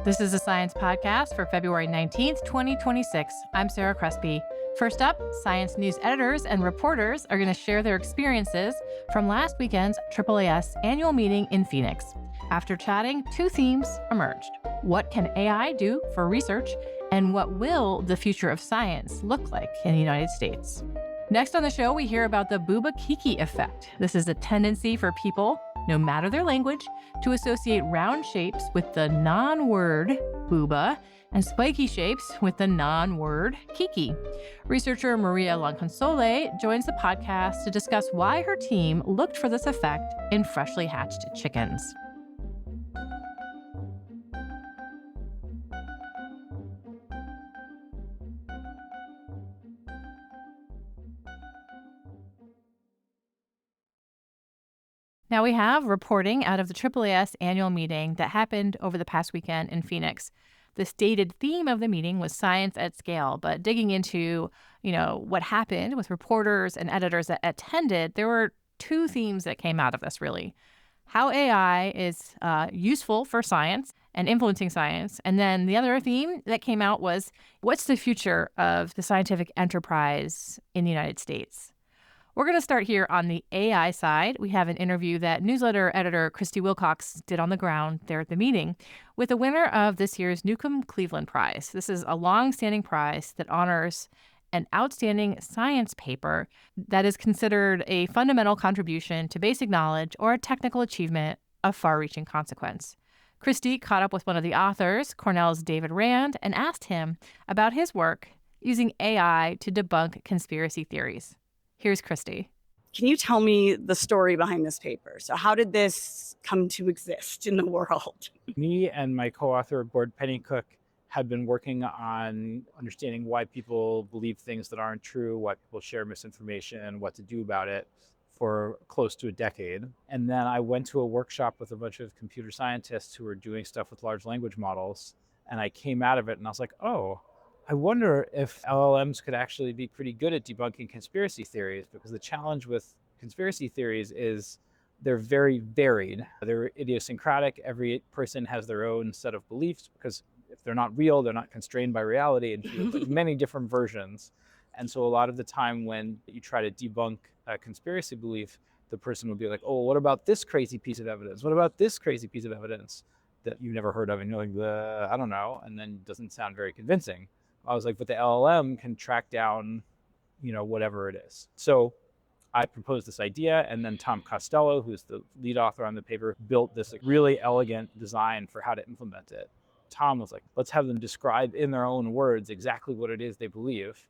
This is a science podcast for February 19th, 2026. I'm Sarah Crespi. First up, science news editors and reporters are going to share their experiences from last weekend's AAAS annual meeting in Phoenix. After chatting, two themes emerged. What can AI do for research, and what will the future of science look like in the United States? Next on the show, we hear about the Booba Kiki effect. This is a tendency for people, no matter their language, to associate round shapes with the non-word booba and spiky shapes with the non-word kiki. Researcher Maria Lonconsole joins the podcast to discuss why her team looked for this effect in freshly hatched chickens. Now we have reporting out of the AAAS annual meeting that happened over the past weekend in Phoenix. The stated theme of the meeting was science at scale, but digging into, what happened with reporters and editors that attended, there were two themes that came out of this, really. How AI is useful for science and influencing science. And then the other theme that came out was, what's the future of the scientific enterprise in the United States? We're going to start here on the AI side. We have an interview that newsletter editor Christy Wilcox did on the ground there at the meeting with the winner of this year's Newcomb Cleveland Prize. This is a long-standing prize that honors an outstanding science paper that is considered a fundamental contribution to basic knowledge or a technical achievement of far-reaching consequence. Christy caught up with one of the authors, Cornell's David Rand, and asked him about his work using AI to debunk conspiracy theories. Here's Christy. Can you tell me the story behind this paper? So how did this come to exist in the world? Me and my co-author, Gord Pennycook, had been working on understanding why people believe things that aren't true, why people share misinformation, what to do about it for close to a decade. And then I went to a workshop with a bunch of computer scientists who were doing stuff with large language models. And I came out of it and I was like, oh, I wonder if LLMs could actually be pretty good at debunking conspiracy theories, because the challenge with conspiracy theories is they're very varied. They're idiosyncratic. Every person has their own set of beliefs, because if they're not real, they're not constrained by reality, and there's many different versions. And so a lot of the time when you try to debunk a conspiracy belief, the person will be like, oh, what about this crazy piece of evidence? What about this crazy piece of evidence that you've never heard of? And you're like, I don't know. And then it doesn't sound very convincing. I was like, but the LLM can track down, whatever it is. So I proposed this idea, and then Tom Costello, who's the lead author on the paper, built this really elegant design for how to implement it. Tom was like, let's have them describe in their own words exactly what it is they believe,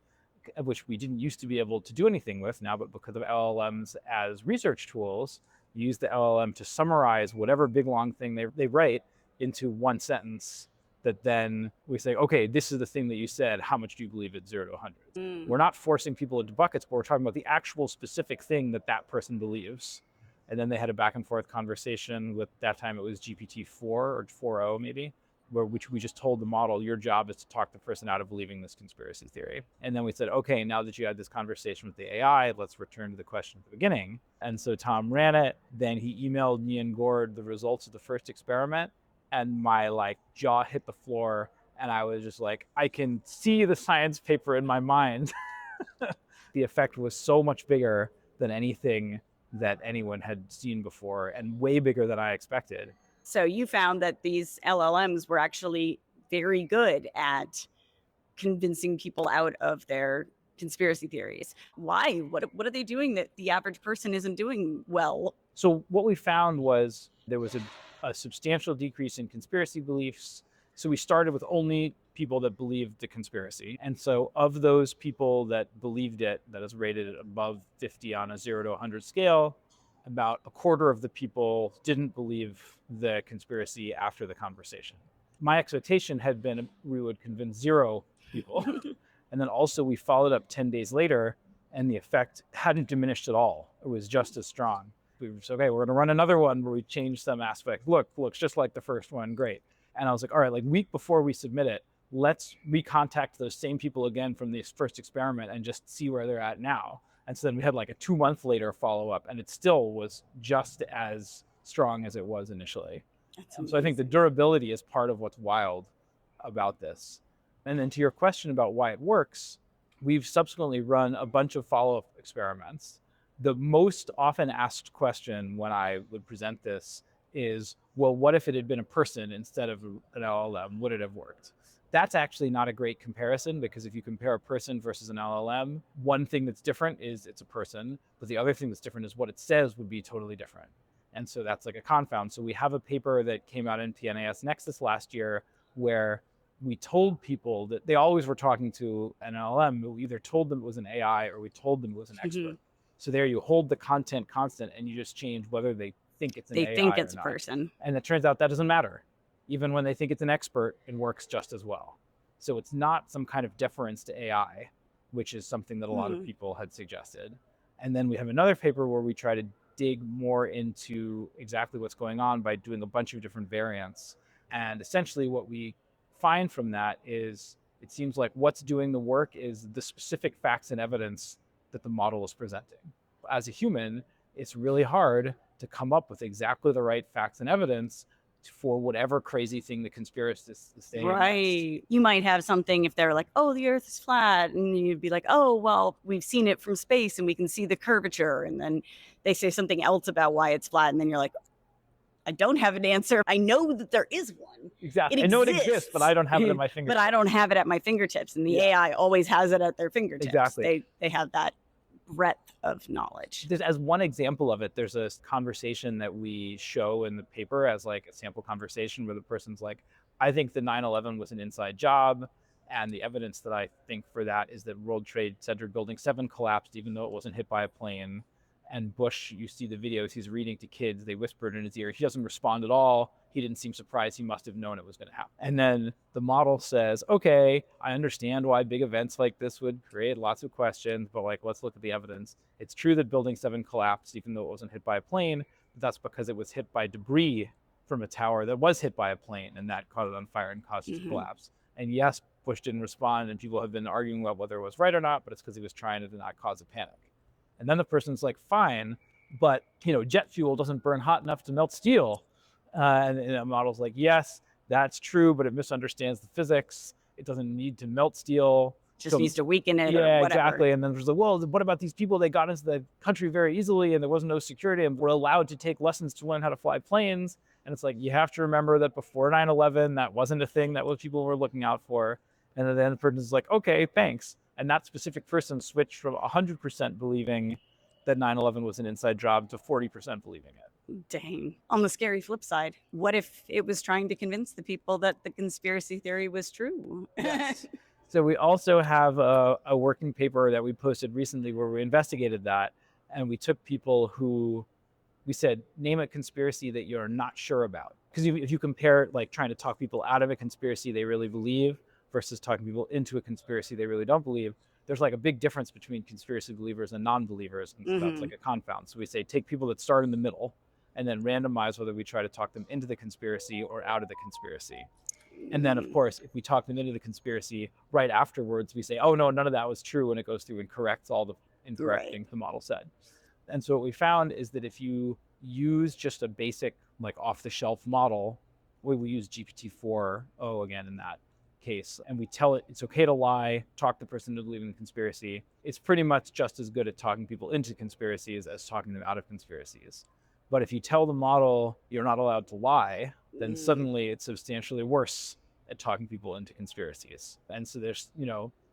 which we didn't used to be able to do anything with now, but because of LLMs as research tools, you use the LLM to summarize whatever big long thing they write into one sentence that then we say, okay, this is the thing that you said. How much do you believe it's 0 to 100? We're not forcing people into buckets, but we're talking about the actual specific thing that person believes. And then they had a back and forth conversation with, that time it was GPT-4 or 4.0 maybe, which we just told the model, your job is to talk the person out of believing this conspiracy theory. And then we said, okay, now that you had this conversation with the AI, let's return to the question at the beginning. And so Tom ran it. Then he emailed me and Gord the results of the first experiment. And my jaw hit the floor, and I was just like, I can see the science paper in my mind. The effect was so much bigger than anything that anyone had seen before, and way bigger than I expected. So you found that these LLMs were actually very good at convincing people out of their conspiracy theories. Why? What are they doing that the average person isn't doing well? So what we found was there was a substantial decrease in conspiracy beliefs. So we started with only people that believed the conspiracy. And so of those people that believed it, that is rated above 50 on a 0 to 100 scale, about a quarter of the people didn't believe the conspiracy after the conversation. My expectation had been we would convince 0 people. And then also we followed up 10 days later, and the effect hadn't diminished at all. It was just as strong. We were just, okay, we're going to run another one where we change some aspect. Looks just like the first one. Great. And I was like, all right, week before we submit it, let's recontact those same people again from this first experiment and just see where they're at now. And so then we had a 2-month later follow up, and it still was just as strong as it was initially. That's So I think the amazing. durability is part of what's wild about this. And then to your question about why it works, we've subsequently run a bunch of follow-up experiments. The most often asked question when I would present this is, well, what if it had been a person instead of an LLM? Would it have worked? That's actually not a great comparison, because if you compare a person versus an LLM, one thing that's different is it's a person, but the other thing that's different is what it says would be totally different. And so that's like a confound. So we have a paper that came out in PNAS Nexus last year where we told people that they always were talking to an LLM, but we either told them it was an AI or we told them it was an expert. So there you hold the content constant and you just change whether they think it's an They think AI or it's a not. person. And it turns out that doesn't matter. Even when they think it's an expert, it works just as well. So it's not some kind of deference to AI, which is something that a lot of people had suggested. And then we have another paper where we try to dig more into exactly what's going on by doing a bunch of different variants. And essentially what we find from that is it seems like what's doing the work is the specific facts and evidence that the model is presenting. As a human, it's really hard to come up with exactly the right facts and evidence for whatever crazy thing the conspiracists is saying next. Right. You might have something if they're like, oh, the earth is flat. And you'd be like, oh, well, we've seen it from space and we can see the curvature. And then they say something else about why it's flat. And then you're like, I don't have an answer. I know that there is one. Exactly. It I know it exists, exists, but I don't have it at my fingertips. But I don't have it at my fingertips. And the Yeah. AI always has it at their fingertips. Exactly. They have that breadth of knowledge. As one example of it, there's a conversation that we show in the paper as like a sample conversation where the person's like, I think the 9/11 was an inside job. And the evidence that I think for that is that World Trade Center Building 7 collapsed, even though it wasn't hit by a plane. And Bush, you see the videos he's reading to kids, they whispered in his ear. He doesn't respond at all. He didn't seem surprised. He must have known it was going to happen. And then the model says, okay, I understand why big events like this would create lots of questions, but like, let's look at the evidence. It's true that Building 7 collapsed, even though it wasn't hit by a plane, but that's because it was hit by debris from a tower that was hit by a plane, and that caught it on fire and caused it to collapse. And yes, Bush didn't respond, and people have been arguing about whether it was right or not, but it's because he was trying to not cause a panic. And then the person's like, fine, but jet fuel doesn't burn hot enough to melt steel. And the model's like, yes, that's true, but it misunderstands the physics. It doesn't need to melt steel. Just needs to weaken it or Yeah, whatever. exactly. And then there's like, well, what about these people? They got into the country very easily and there was no security and were allowed to take lessons to learn how to fly planes. And it's like, you have to remember that before 9/11, that wasn't a thing that people were looking out for. And then the person's like, okay, thanks. And that specific person switched from 100% believing that 9/11 was an inside job to 40% believing it. Dang. On the scary flip side, what if it was trying to convince the people that the conspiracy theory was true? Yes. So we also have a working paper that we posted recently where we investigated that. And we took people who we said, name a conspiracy that you're not sure about. Because if you compare like trying to talk people out of a conspiracy they really believe versus talking people into a conspiracy they really don't believe, there's like a big difference between conspiracy believers and non-believers. And so that's like a confound. So we say, take people that start in the middle and then randomize whether we try to talk them into the conspiracy or out of the conspiracy. And then, of course, if we talk them into the conspiracy right afterwards, we say, oh, no, none of that was true. And it goes through and corrects all the incorrect things the model said. And so what we found is that if you use just a basic, like off-the-shelf model, we use GPT-4o again in that case, and we tell it it's okay to lie, talk the person into believing the conspiracy, it's pretty much just as good at talking people into conspiracies as talking them out of conspiracies. But if you tell the model you're not allowed to lie, then suddenly it's substantially worse at talking people into conspiracies. And so there's,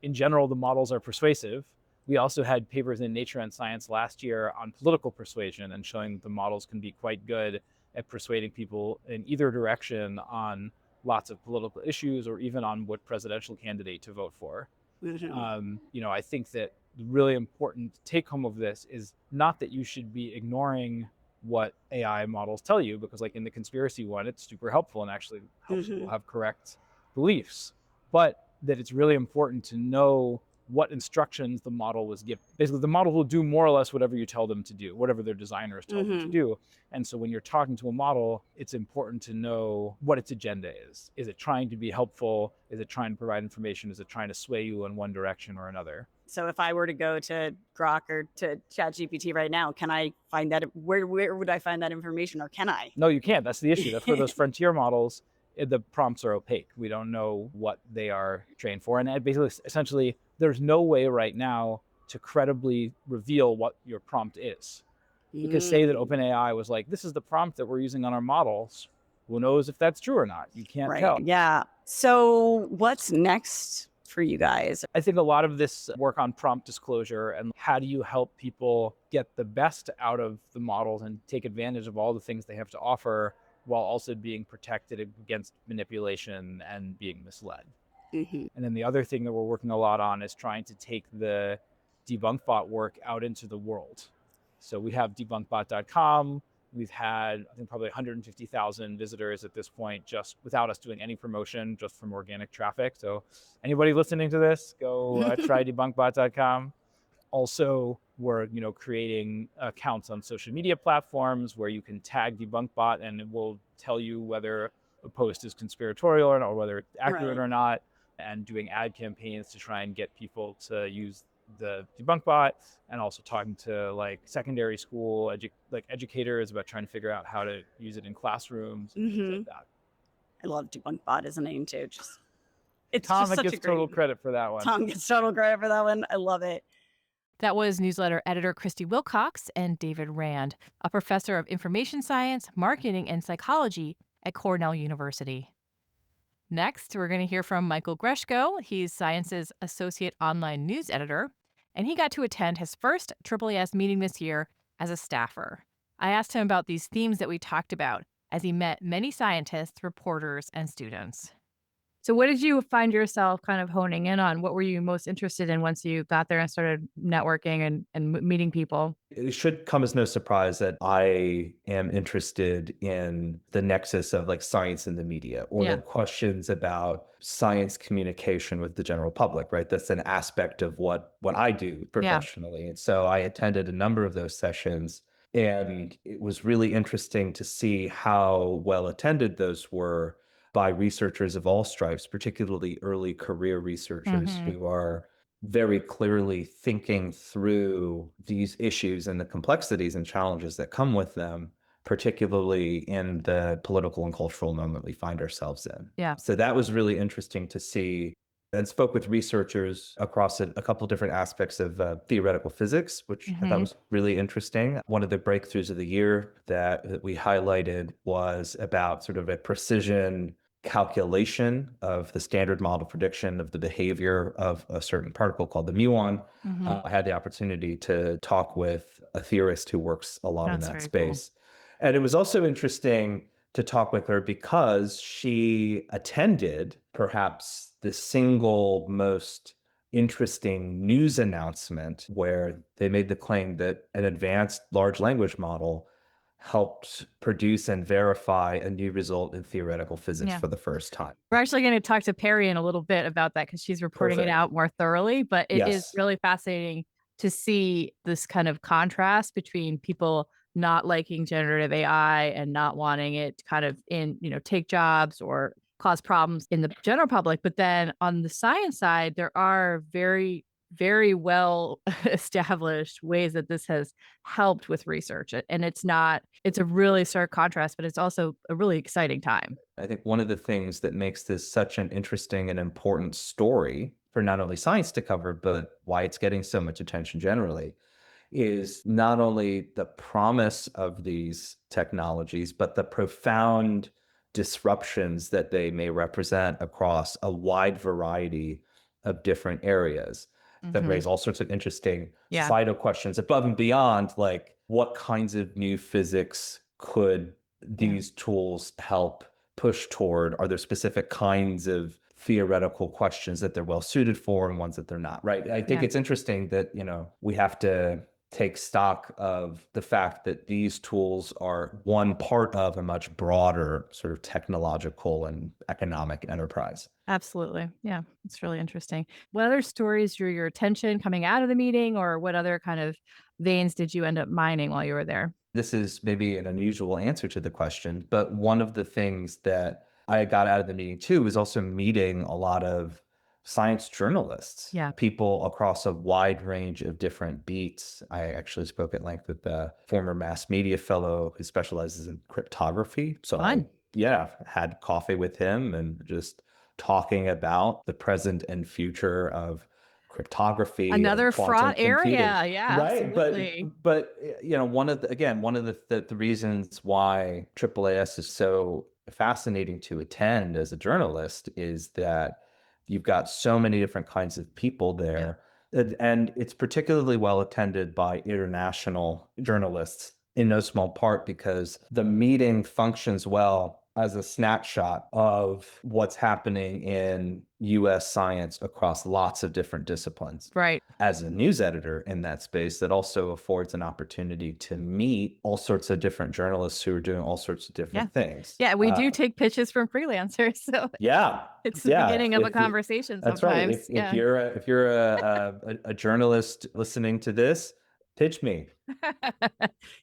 in general, the models are persuasive. We also had papers in Nature and Science last year on political persuasion and showing that the models can be quite good at persuading people in either direction on lots of political issues or even on what presidential candidate to vote for. I think that the really important take home of this is not that you should be ignoring what AI models tell you, because like in the conspiracy one, it's super helpful and actually helps people have correct beliefs, but that it's really important to know what instructions the model was given. Basically, the model will do more or less whatever you tell them to do, whatever their designers tell them to do. And so when you're talking to a model, it's important to know what its agenda is. Is it trying to be helpful? Is it trying to provide information? Is it trying to sway you in one direction or another? So if I were to go to Grok or to ChatGPT right now, can I find that? Where would I find that information, or can I? No, you can't. That's the issue. That's where those frontier models, the prompts are opaque. We don't know what they are trained for. And basically, essentially, there's no way right now to credibly reveal what your prompt is. Because say that Mm, OpenAI was like, this is the prompt that we're using on our models. Who knows if that's true or not? You can't right. tell. Yeah. So what's next for you guys? I think a lot of this work on prompt disclosure and how do you help people get the best out of the models and take advantage of all the things they have to offer while also being protected against manipulation and being misled. Hmm. And then the other thing that we're working a lot on is trying to take the debunkbot work out into the world. So we have debunkbot.com. We've had, I think, probably 150,000 visitors at this point, just without us doing any promotion, just from organic traffic. So anybody listening to this, go try debunkbot.com. Also, we're creating accounts on social media platforms where you can tag debunkbot and it will tell you whether a post is conspiratorial or whether it's accurate Right. or not, and doing ad campaigns to try and get people to use the debunk bot, and also talking to like secondary school educators about trying to figure out how to use it in classrooms and things Hmm. like that. I love DebunkBot as a name too. It's Tom just such a gets total great. credit for that one. Tom gets total credit for that one. I love it. That was newsletter editor Christy Wilcox and David Rand, a professor of information science, marketing, and psychology at Cornell University. Next, we're going to hear from Michael Greshko. He's Science's associate online news editor, and he got to attend his first AAAS meeting this year as a staffer. I asked him about these themes that we talked about as he met many scientists, reporters, and students. So, what did you find yourself kind of honing in on? What were you most interested in once you got there and started networking and meeting people? It should come as no surprise that I am interested in the nexus of like science and the media, or the Yeah. questions about science communication with the general public, right? That's an aspect of what I do Yeah. professionally. And so I attended a number of those sessions, and it was really interesting to see how well attended those were by researchers of all stripes, particularly early career researchers Hmm. who are very clearly thinking through these issues and the complexities and challenges that come with them, particularly in the political and cultural moment we find ourselves in. Yeah. So that was really interesting to see, and spoke with researchers across a couple different aspects of theoretical physics, which I thought Hmm. was really interesting. One of the breakthroughs of the year that we highlighted was about sort of a precision calculation of the standard model prediction of the behavior of a certain particle called the muon. Hmm. I had the opportunity to talk with a theorist who works a lot in That's that very cool. space. And it was also interesting to talk with her because she attended perhaps the single most interesting news announcement where they made the claim that an advanced large language model helped produce and verify a new result in theoretical physics Yeah. for the first time. We're actually going to talk to Perry in a little bit about that because she's reporting it Perfect. out more thoroughly. But it is Yes. really fascinating to see this kind of contrast between people not liking generative AI and not wanting it to kind of take jobs or cause problems in the general public. But then on the science side, there are very, very well established ways that this has helped with research. And it's a really stark contrast, but it's also a really exciting time. I think one of the things that makes this such an interesting and important story for not only science to cover, but why it's getting so much attention generally, is not only the promise of these technologies, but the profound disruptions that they may represent across a wide variety of different areas that Hmm. raise all sorts of interesting Yeah. societal questions above and beyond, like what kinds of new physics could Yeah. these tools help push toward? Are there specific kinds of theoretical questions that they're well suited for and ones that they're not, right? I think Yeah. it's interesting that, we have to take stock of the fact that these tools are one part of a much broader sort of technological and economic enterprise. Absolutely. Yeah. It's really interesting. What other stories drew your attention coming out of the meeting, or what other kind of veins did you end up mining while you were there? This is maybe an unusual answer to the question, but one of the things that I got out of the meeting too was also meeting a lot of science journalists, Yeah. people across a wide range of different beats. I actually spoke at length with the former mass media fellow who specializes in cryptography. So Fun. yeah, had coffee with him and just talking about the present and future of cryptography and Another quantum fraught computing. area. Yeah, Right. absolutely. One of the reasons why AAAS is so fascinating to attend as a journalist is that you've got so many different kinds of people Yeah. there. And it's particularly well attended by international journalists in no small part because the meeting functions well as a snapshot of what's happening in US science across lots of different disciplines. Right. As a news editor in that space, that also affords an opportunity to meet all sorts of different journalists who are doing all sorts of Yeah. different things. Yeah, we do take pitches from freelancers, so Yeah, it's the yeah. beginning of a conversation That's right. sometimes. If Yeah. you're a journalist listening to this, pitch me.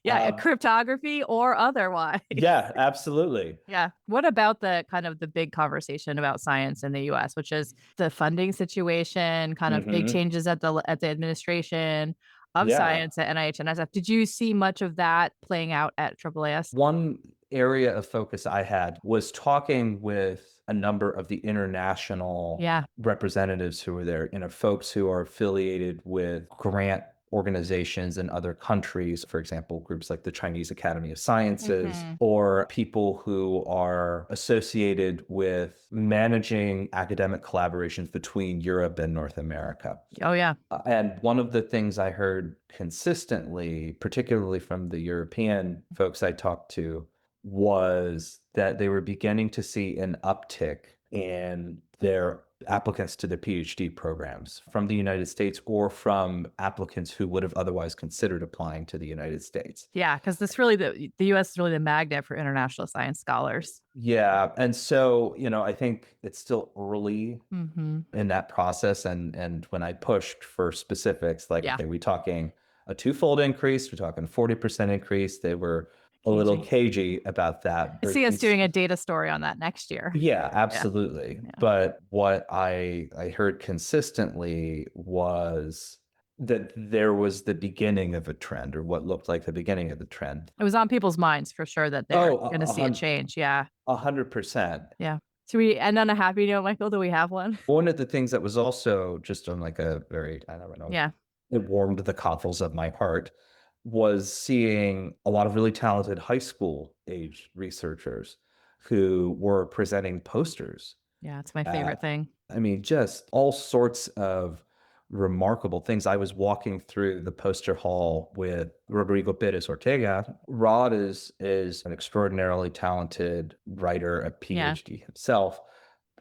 Yeah, Um, cryptography or otherwise. yeah, absolutely. Yeah. What about the kind of the big conversation about science in the US, which is the funding situation, kind of big Hmm. changes at the administration of Yeah. science at NIH and SF. Did you see much of that playing out at AAAS? One area of focus I had was talking with a number of the international Yeah. representatives who were there, folks who are affiliated with grant organizations in other countries, for example, groups like the Chinese Academy of Sciences, Mhm. or people who are associated with managing academic collaborations between Europe and North America. Oh, yeah. And one of the things I heard consistently, particularly from the European folks I talked to, was that they were beginning to see an uptick in their applicants to their PhD programs from the United States or from applicants who would have otherwise considered applying to the United States. Yeah, because this really the US is really the magnet for international science scholars. Yeah. And so, I think it's still early Mhm. in that process. And when I pushed for specifics, like, Yeah. okay, we talking a twofold increase, we're talking 40% increase, they were a little Cagey. cagey about that. I see us doing a data story on that next year. Yeah, Yeah. absolutely. Yeah. But what I heard consistently was that there was the beginning of a trend, or what looked like the beginning of the trend. It was on people's minds for sure that they're Oh, gonna see a change. Yeah. 100%. Yeah. Should we end on a happy note, Michael? Do we have one? One of the things that was also just on like a very, I don't know, Yeah. it warmed the cockles of my heart, was seeing a lot of really talented high school age researchers who were presenting posters. Yeah, it's my Uh, favorite thing. I mean, just all sorts of remarkable things. I was walking through the poster hall with Rodrigo Perez Ortega. Rod is an extraordinarily talented writer, a Yeah. PhD himself,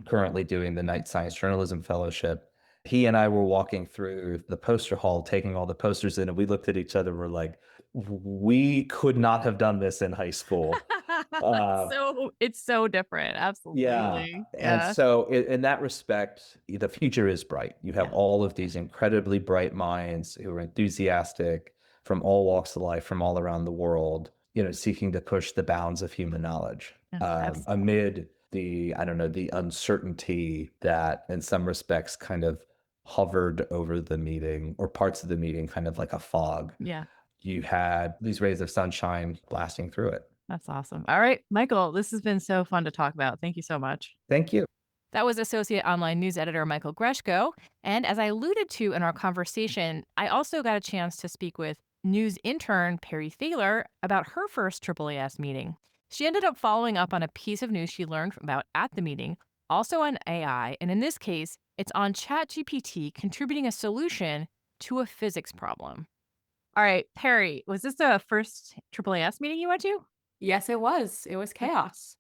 currently doing the Knight Science Journalism Fellowship. He and I were walking through the poster hall, taking all the posters in, and we looked at each other. We're like, we could not have done this in high school. Uh, It's so different. yeah. Absolutely. And Yeah. so, in that respect, the future is bright. You have Yeah. all of these incredibly bright minds who are enthusiastic from all walks of life, from all around the world, seeking to push the bounds of human knowledge Yeah. amid the, I don't know, the uncertainty that in some respects kind of hovered over the meeting, or parts of the meeting, kind of like a fog. Yeah. You had these rays of sunshine blasting through it. That's awesome. All right, Michael, this has been so fun to talk about. Thank you so much. Thank you. That was Associate Online News Editor Michael Greshko. And as I alluded to in our conversation, I also got a chance to speak with news intern Perry Thaler about her first AAAS meeting. She ended up following up on a piece of news she learned about at the meeting, also on AI. And in this case, it's on ChatGPT contributing a solution to a physics problem. All right, Perry, was this the first AAAS meeting you went to? Yes, it was. It was chaos.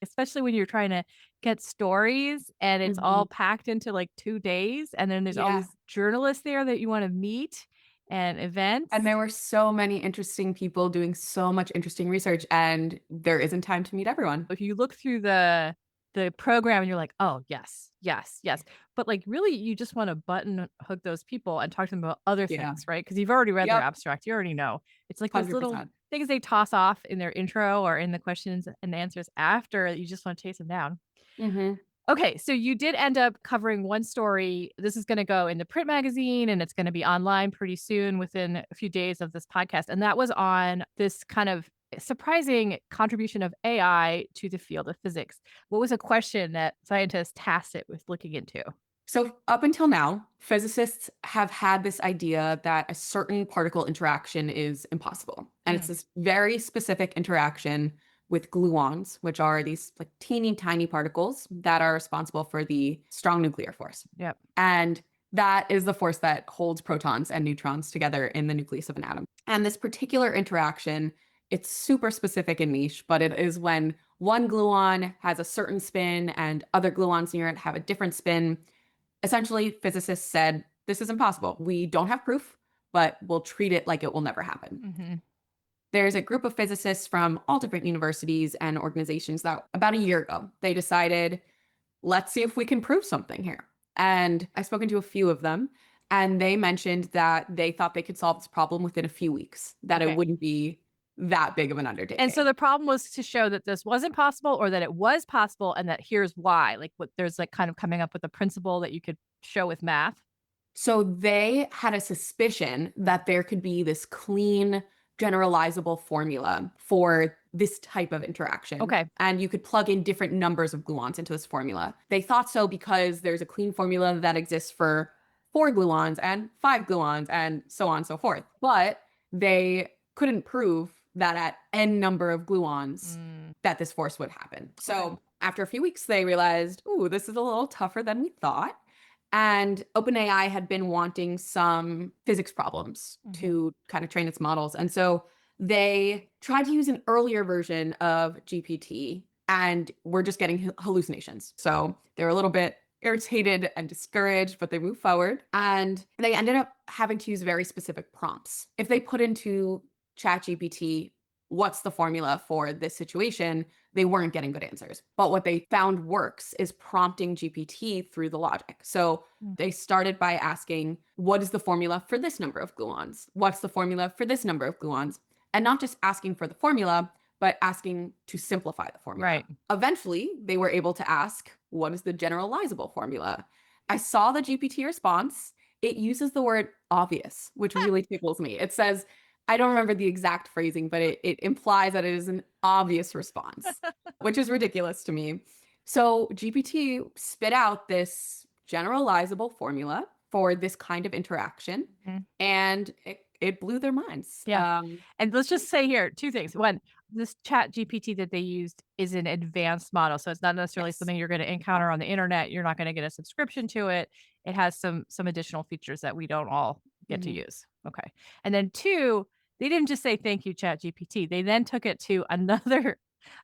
Especially when you're trying to get stories and it's all Mhm. packed into like 2 days, and then there's all Yeah. these journalists there that you wanna meet and events. And there were so many interesting people doing so much interesting research, and there isn't time to meet everyone. If you look through the program and you're like, "Oh, yes, yes, yes." But, like, really, you just wanna button hook those people and talk to them about other Yeah. things, right? Because 'Cause you've already read their Yep. abstract, you already know. It's like those little 100%. things they toss off in their intro or in the questions and answers after, you just wanna chase them down. Mhm. Okay, so you did end up covering one story. This is gonna go in the print magazine, and it's gonna be online pretty soon within a few days of this podcast, and that was on this kind of surprising contribution of AI to the field of physics. What was a question that scientists tasked it with looking into? So, up until now, physicists have had this idea that a certain particle interaction is impossible. And it's Mm, this very specific interaction with gluons, which are these like teeny tiny particles that are responsible for the strong nuclear force. yep. And that is the force that holds protons and neutrons together in the nucleus of an atom. And this particular interaction, it's super specific and niche, but it is when one gluon has a certain spin and other gluons near it have a different spin. Essentially, physicists said, this is impossible. We don't have proof, but we'll treat it like it will never happen. Mhm. There's a group of physicists from all different universities and organizations that about a year ago, they decided, let's see if we can prove something here. And I've spoken to a few of them, and they mentioned that they thought they could solve this problem within a few weeks, that it Okay. wouldn't be that big of an undertaking. And so the problem was to show that this wasn't possible or that it was possible and that here's why. Like what there's like kind of coming up with a principle that you could show with math. So they had a suspicion that there could be this clean, generalizable formula for this type of interaction. Okay. And you could plug in different numbers of gluons into this formula. They thought so because there's a clean formula that exists for 4 gluons and 5 gluons and so on and so forth. But they couldn't prove that at n number of gluons Mm, that this force would happen. So after a few weeks, they realized, ooh, this is a little tougher than we thought. And OpenAI had been wanting some physics problems mhm. to kind of train its models. And so they tried to use an earlier version of GPT and were just getting hallucinations. So they were a little bit irritated and discouraged, but they moved forward and they ended up having to use very specific prompts. If they put into ChatGPT, what's the formula for this situation? They weren't getting good answers. But what they found works is prompting GPT through the logic. So Mm. they started by asking, what is the formula for this number of gluons? What's the formula for this number of gluons? And not just asking for the formula, but asking to simplify the formula. Right. Eventually, they were able to ask, what is the generalizable formula? I saw the GPT response. It uses the word obvious, which really tickles me. It says, I don't remember the exact phrasing, but it implies that it is an obvious response, which is ridiculous to me. So GPT spit out this generalizable formula for this kind of interaction, Mhm. and it blew their minds. Yeah. And let's just say here two things. One, this chat GPT that they used is an advanced model. So it's not necessarily Yes. something you're going to encounter on the internet. You're not going to get a subscription to it. It has some additional features that we don't all get to Mhm. use. Okay. And then two, they didn't just say thank you, chat GPT. They then took it to another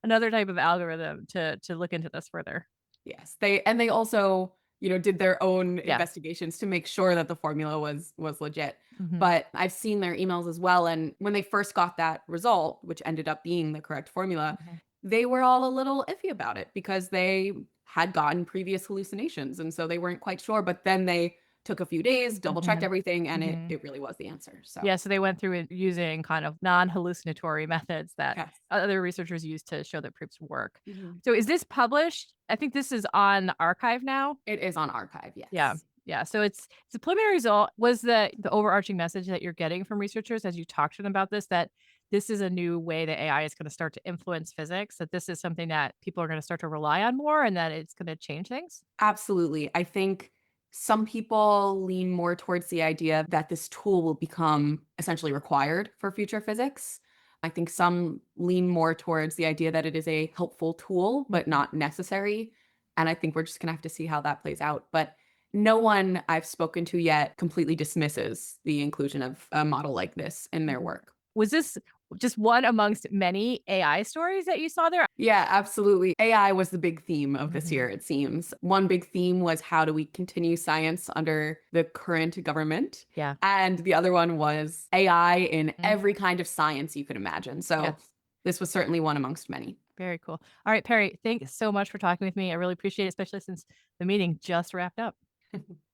another type of algorithm to look into this further. Yes, they also, did their own Yeah. investigations to make sure that the formula was legit. Mhm. But I've seen their emails as well, and when they first got that result, which ended up being the correct formula, Mhm. they were all a little iffy about it because they had gotten previous hallucinations, and so they weren't quite sure, but then they took a few days, double-checked Mhm. everything, and it Mhm. it really was the answer. So, Yeah, so they went through it using kind of non-hallucinatory methods that yes. other researchers use to show that proofs work. Mhm. So is this published? I think this is on archive now. It is on archive, Yeah. yes. Yeah. So it's a preliminary result. Was the overarching message that you're getting from researchers as you talk to them about this that this is a new way that AI is going to start to influence physics, that this is something that people are going to start to rely on more and that it's going to change things? Absolutely. I think some people lean more towards the idea that this tool will become essentially required for future physics. I think some lean more towards the idea that it is a helpful tool, but Mhm. not necessary. And I think we're just going to have to see how that plays out. But no one I've spoken to yet completely dismisses the inclusion of a model like this in their Mhm. work. Was this just one amongst many AI stories that you saw there? Yeah, absolutely. AI was the big theme of this Mhm. year, it seems. One big theme was how do we continue science under the current government? Yeah. And the other one was AI in Mhm. every kind of science you could imagine. So Yes. this was certainly one amongst many. Very cool. All right, Perry, thanks so much for talking with me. I really appreciate it, especially since the meeting just wrapped up.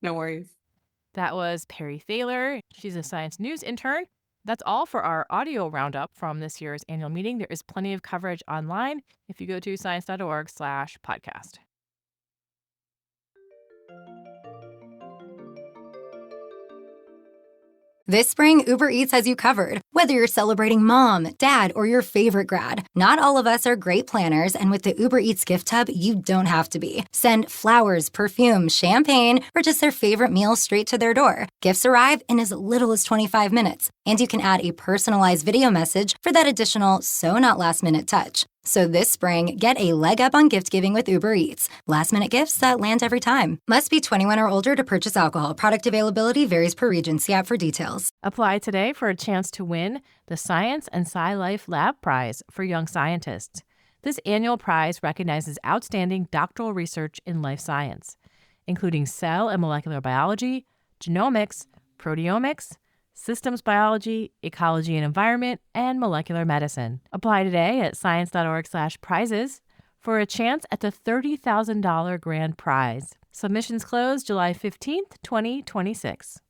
No worries. That was Perry Thaler. She's a science news intern. That's all for our audio roundup from this year's annual meeting. There is plenty of coverage online if you go to science.org/podcast. This spring, Uber Eats has you covered. Whether you're celebrating mom, dad, or your favorite grad, not all of us are great planners, and with the Uber Eats gift hub, you don't have to be. Send flowers, perfume, champagne, or just their favorite meal straight to their door. Gifts arrive in as little as 25 minutes, and you can add a personalized video message for that additional so not last minute touch. So this spring, get a leg up on gift giving with Uber Eats. Last minute gifts that land every time. Must be 21 or older to purchase alcohol. Product availability varies per region. See app for details. Apply today for a chance to win the Science and SciLife Lab Prize for Young Scientists. This annual prize recognizes outstanding doctoral research in life science, including cell and molecular biology, genomics, proteomics, systems biology, ecology and environment, and molecular medicine. Apply today at science.org/prizes for a chance at the $30,000 grand prize. Submissions close July 15th, 2026.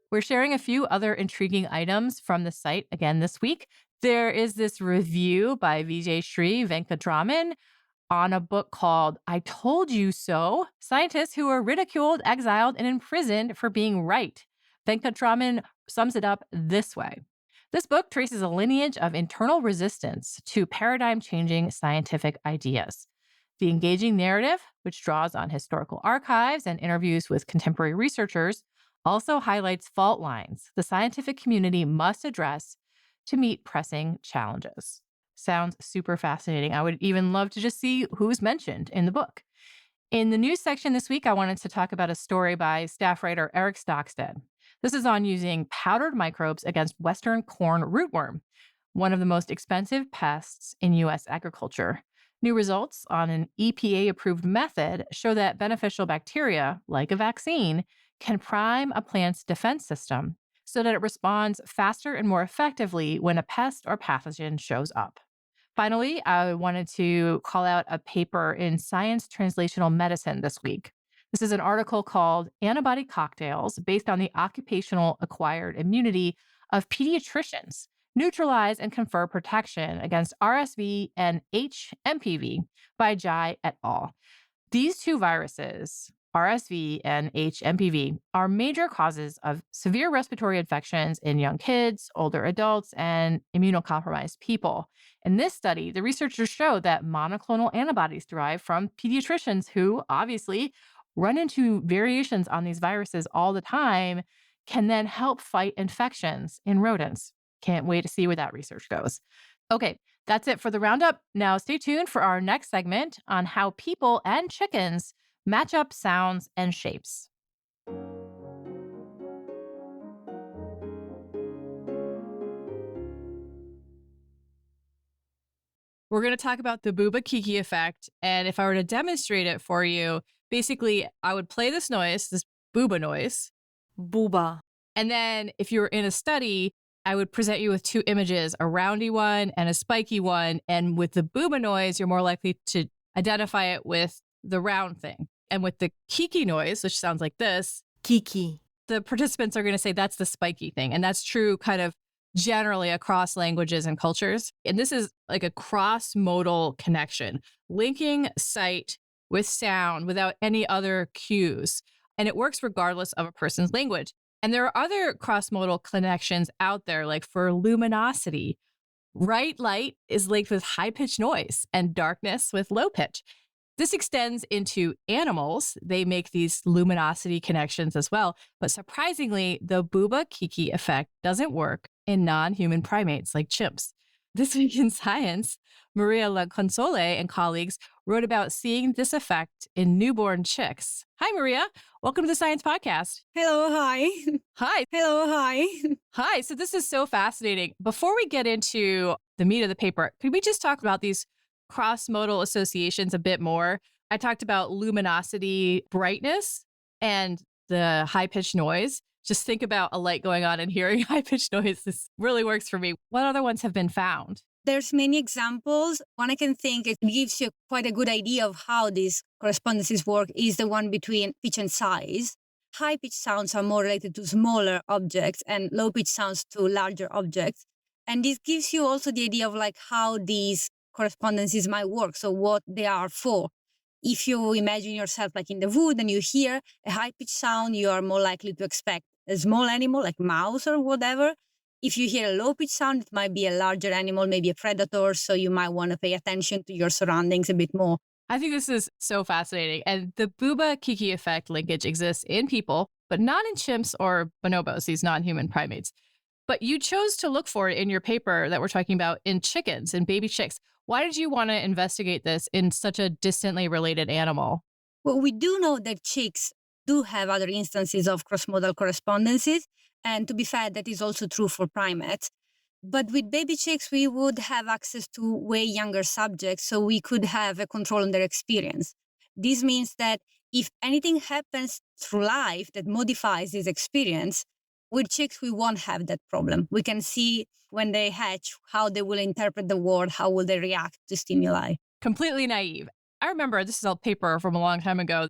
We're sharing a few other intriguing items from the site again this week. There is this review by Vijay Sri Venkatraman on a book called I Told You So, Scientists Who Were Ridiculed, Exiled, and Imprisoned for Being Right. Venkatraman sums it up this way. This book traces a lineage of internal resistance to paradigm-changing scientific ideas. The engaging narrative, which draws on historical archives and interviews with contemporary researchers, also highlights fault lines the scientific community must address to meet pressing challenges. Sounds super fascinating. I would even love to just see who's mentioned in the book. In the news section this week, I wanted to talk about a story by staff writer Eric Stockstead. This is on using powdered microbes against Western corn rootworm, one of the most expensive pests in U.S. agriculture. New results on an EPA-approved method show that beneficial bacteria, like a vaccine, can prime a plant's defense system so that it responds faster and more effectively when a pest or pathogen shows up. Finally, I wanted to call out a paper in Science Translational Medicine this week. This is an article called Antibody Cocktails based on the occupational acquired immunity of pediatricians neutralize and confer protection against RSV and HMPV by Jai et al. These two viruses, RSV and HMPV, are major causes of severe respiratory infections in young kids, older adults, and immunocompromised people. In this study, the researchers showed that monoclonal antibodies derived from pediatricians who obviously run into variations on these viruses all the time can then help fight infections in rodents. Can't wait to see where that research goes. Okay, that's it for the roundup. Now stay tuned for our next segment on how people and chickens match up sounds and shapes. We're going to talk about the Booba Kiki effect. And if I were to demonstrate it for you, basically I would play this noise, this booba noise. Booba. And then if you were in a study, I would present you with two images, a roundy one and a spiky one. And with the booba noise, you're more likely to identify it with the round thing. And with the kiki noise, which sounds like this, Kiki. the participants are going to say that's the spiky thing. And that's true kind of generally across languages and cultures. And this is like a cross-modal connection, linking sight with sound without any other cues. And it works regardless of a person's language. And there are other cross-modal connections out there, like for luminosity. Bright light is linked with high-pitched noise and darkness with low pitch. This extends into animals. They make these luminosity connections as well. But surprisingly, the Booba Kiki effect doesn't work in non-human primates like chimps. This week in Science, Maria Lanconsole and colleagues wrote about seeing this effect in newborn chicks. Hi, Maria. Welcome to the Science Podcast. Hello, hi. Hi. Hello, hi. Hi. So this is so fascinating. Before we get into the meat of the paper, could we just talk about these cross-modal associations a bit more? I talked about luminosity, brightness, and the high-pitched noise. Just think about a light going on and hearing high-pitched noise. This really works for me. What other ones have been found? There's many examples. One I can think it gives you quite a good idea of how these correspondences work is the one between pitch and size. High-pitched sounds are more related to smaller objects and low-pitched sounds to larger objects. And this gives you also the idea of like how these correspondences might work, so what they are for. If you imagine yourself like in the wood and you hear a high-pitched sound, you are more likely to expect a small animal like mouse or whatever. If you hear a low-pitched sound, it might be a larger animal, maybe a predator, so you might want to pay attention to your surroundings a bit more. I think this is so fascinating. And the Booba-Kiki effect linkage exists in people, but not in chimps or bonobos, these non-human primates. But you chose to look for it in your paper that we're talking about in chickens and baby chicks. Why did you want to investigate this in such a distantly related animal? Well, we do know that chicks do have other instances of cross-modal correspondences. And to be fair, that is also true for primates. But with baby chicks, we would have access to way younger subjects, so we could have a control on their experience. This means that if anything happens through life that modifies this experience, with chicks, we won't have that problem. We can see when they hatch how they will interpret the world, how will they react to stimuli. Completely naive. I remember, this is a paper from a long time ago,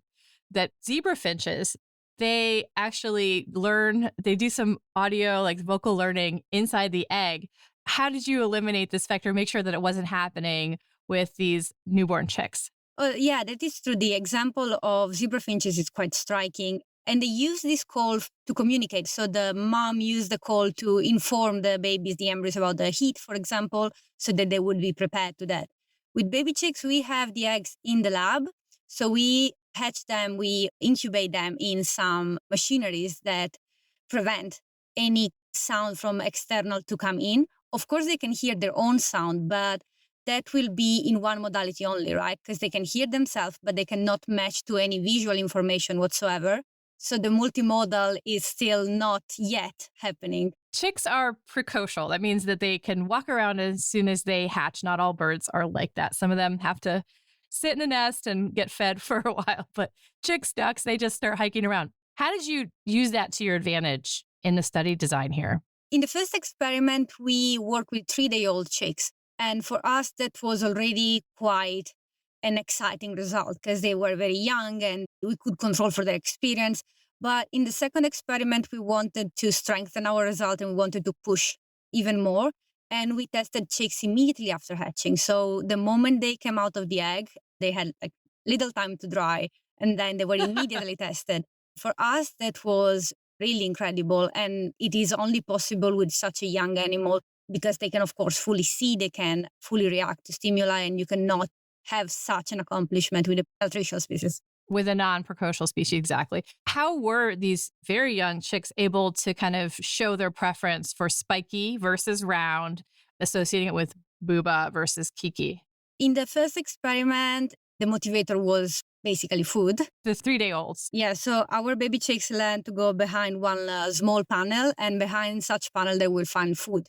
that zebra finches, they actually learn, they do some audio, like vocal learning inside the egg. How did you eliminate this factor, make sure that it wasn't happening with these newborn chicks? Yeah, that is true. The example of zebra finches is quite striking. And they use this call to communicate. So the mom used the call to inform the babies, the embryos, about the heat, for example, so that they would be prepared to that. With baby chicks, we have the eggs in the lab. So we hatch them, we incubate them in some machineries that prevent any sound from external to come in. Of course, they can hear their own sound, but that will be in one modality only, right? Because they can hear themselves, but they cannot match to any visual information whatsoever. So the multimodal is still not yet happening. Chicks are precocial. That means that they can walk around as soon as they hatch. Not all birds are like that. Some of them have to sit in a nest and get fed for a while, but chicks, ducks, they just start hiking around. How did you use that to your advantage in the study design here? In the first experiment, we worked with 3-day-old chicks. And for us, that was already quite an exciting result because they were very young and we could control for their experience. But in the second experiment, we wanted to strengthen our result and we wanted to push even more. And we tested chicks immediately after hatching. So the moment they came out of the egg, they had like little time to dry and then they were immediately tested. For us, that was really incredible. And it is only possible with such a young animal because they can, of course, fully see, they can fully react to stimuli, and you cannot have such an accomplishment with a patricial species. With a non-precocial species, exactly. How were these very young chicks able to kind of show their preference for spiky versus round, associating it with Booba versus Kiki? In the first experiment, the motivator was basically food. The 3-day-olds. Yeah, so our baby chicks learn to go behind one small panel, and behind such panel, they will find food.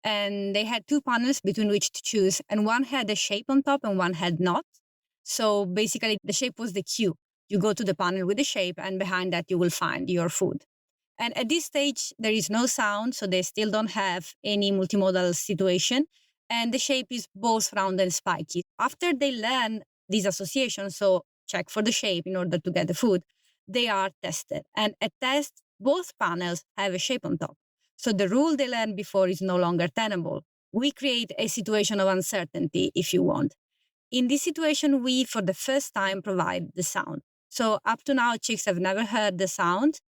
And they had 2 panels between which to choose, and one had a shape on top and one had not. So basically, the shape was the cue. You go to the panel with the shape, and behind that, you will find your food. And at this stage, there is no sound, so they still don't have any multimodal situation. And the shape is both round and spiky. After they learn these associations, so check for the shape in order to get the food, they are tested. And at test, both panels have a shape on top. So the rule they learned before is no longer tenable. We create a situation of uncertainty, if you want. In this situation, we, for the first time, provide the sound. So up to now, chicks have never heard the sound,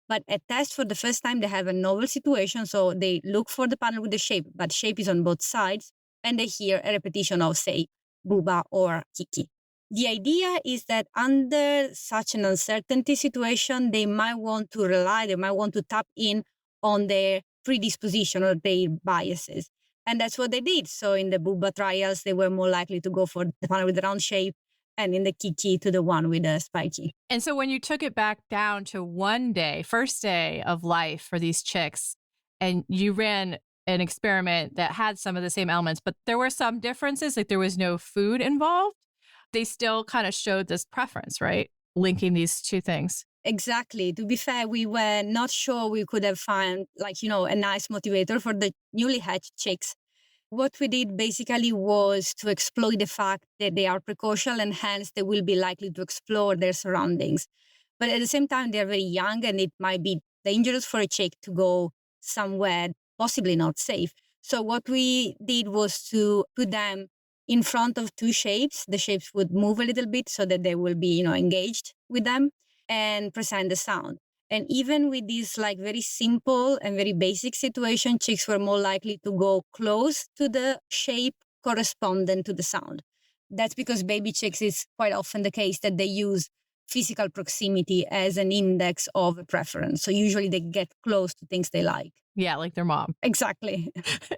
but at test, for the first time, they have a novel situation. So they look for the panel with the shape, but shape is on both sides, and they hear a repetition of, say, Booba or Kiki. The idea is that under such an uncertainty situation, they might want to tap in on their predisposition or their biases. And that's what they did. So in the Booba trials, they were more likely to go for the panel with the round shape, and in the Kiki to the one with the spiky. And so when you took it back down to one day, first day of life for these chicks, and you ran an experiment that had some of the same elements, but there were some differences, like there was no food involved, they still kind of showed this preference, right? Linking these two things. Exactly. To be fair, we were not sure we could have found a nice motivator for the newly hatched chicks. What we did basically was to exploit the fact that they are precocial and hence they will be likely to explore their surroundings. But at the same time, they're very young and it might be dangerous for a chick to go somewhere possibly not safe. So what we did was to put them in front of two shapes. The shapes would move a little bit so that they will be, engaged with them and present the sound. And even with this like very simple and very basic situation, chicks were more likely to go close to the shape correspondent to the sound. That's because baby chicks is quite often the case that they use physical proximity as an index of a preference. So usually they get close to things they like. Yeah, like their mom. Exactly.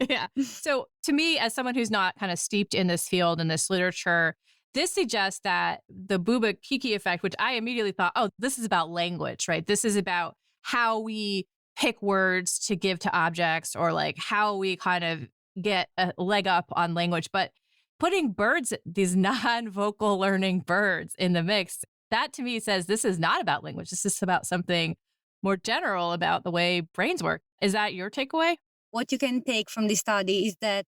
Yeah. So to me, as someone who's not kind of steeped in this field and this literature, this suggests that the Booba Kiki effect, which I immediately thought, oh, this is about language, right? This is about how we pick words to give to objects, or like how we kind of get a leg up on language. But putting birds, these non-vocal learning birds, in the mix, that to me says this is not about language. This is about something more general about the way brains work. Is that your takeaway? What you can take from this study is that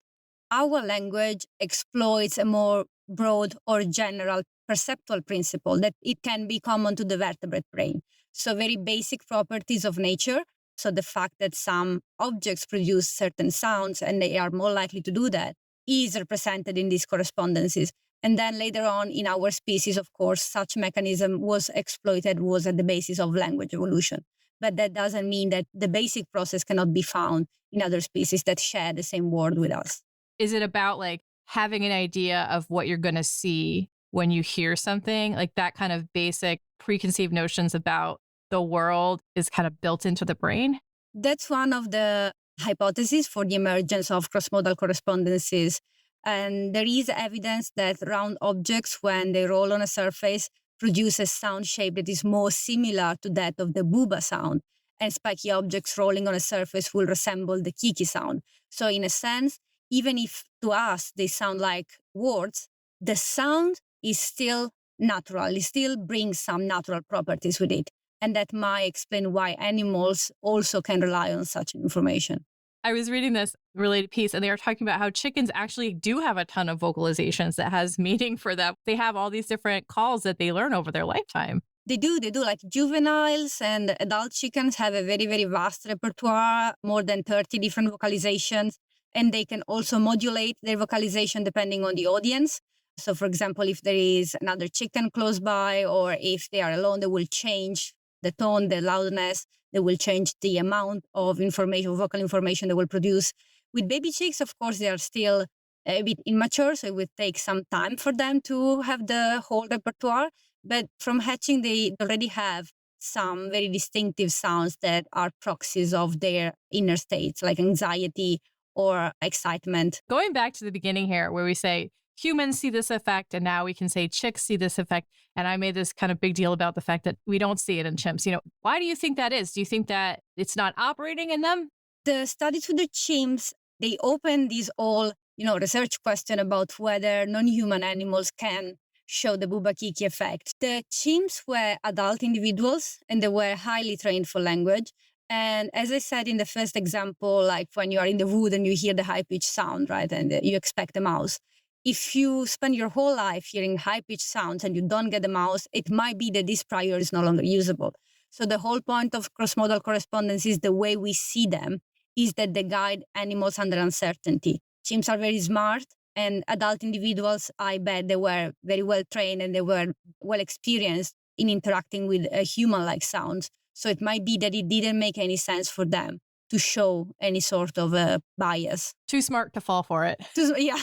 our language exploits a more broad or general perceptual principle that it can be common to the vertebrate brain. So very basic properties of nature. So the fact that some objects produce certain sounds and they are more likely to do that is represented in these correspondences. And then later on in our species, of course, such mechanism was exploited, was at the basis of language evolution. But that doesn't mean that the basic process cannot be found in other species that share the same world with us. Is it about like having an idea of what you're going to see when you hear something? Like that kind of basic preconceived notions about the world is kind of built into the brain? That's one of the hypotheses for the emergence of cross-modal correspondences. And there is evidence that round objects, when they roll on a surface, produce a sound shape that is more similar to that of the Booba sound. And spiky objects rolling on a surface will resemble the Kiki sound. So in a sense, even if to us they sound like words, the sound is still natural. It still brings some natural properties with it. And that might explain why animals also can rely on such information. I was reading this related piece and they were talking about how chickens actually do have a ton of vocalizations that has meaning for them. They have all these different calls that they learn over their lifetime. They do. Like juveniles and adult chickens have a very, very vast repertoire, more than 30 different vocalizations. And they can also modulate their vocalization depending on the audience. So for example, if there is another chicken close by, or if they are alone, they will change the tone, the loudness. They will change the amount of information, vocal information they will produce. With baby chicks, of course, they are still a bit immature, so it would take some time for them to have the whole repertoire. But from hatching, they already have some very distinctive sounds that are proxies of their inner states, like anxiety or excitement. Going back to the beginning here, where we say humans see this effect, and now we can say chicks see this effect. And I made this kind of big deal about the fact that we don't see it in chimps. Why do you think that is? Do you think that it's not operating in them? The studies with the chimps, they open this all, research question about whether non-human animals can show the Booba Kiki effect. The chimps were adult individuals and they were highly trained for language. And as I said in the first example, like when you are in the wood and you hear the high-pitched sound, right, and you expect a mouse. If you spend your whole life hearing high-pitched sounds and you don't get a mouse, it might be that this prior is no longer usable. So the whole point of cross-modal correspondence is the way we see them is that they guide animals under uncertainty. Chimps are very smart, and adult individuals, I bet they were very well trained and they were well experienced in interacting with human-like sounds. So it might be that it didn't make any sense for them to show any sort of a bias. Too smart to fall for it. Yeah,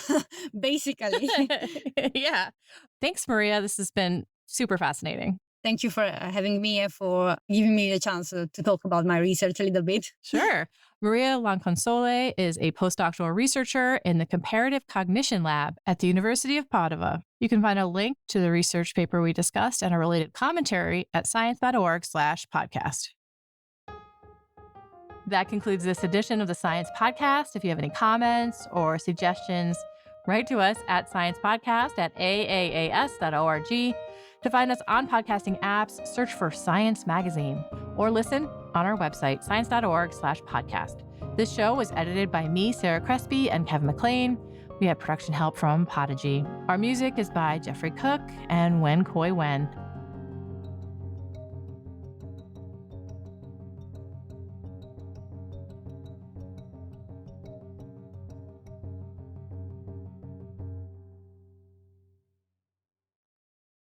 basically. Yeah. Thanks, Maria. This has been super fascinating. Thank you for having me and for giving me the chance to talk about my research a little bit. Sure. Maria Lonconsole is a postdoctoral researcher in the Comparative Cognition Lab at the University of Padua. You can find a link to the research paper we discussed and a related commentary at science.org/podcast. That concludes this edition of the Science Podcast. If you have any comments or suggestions, write to us at sciencepodcast@aaas.org. To find us on podcasting apps, search for Science Magazine or listen on our website, science.org/podcast. This show was edited by me, Sarah Crespi, and Kevin McLean. We had production help from Podigy. Our music is by Jeffrey Cook and Wen Koi Wen.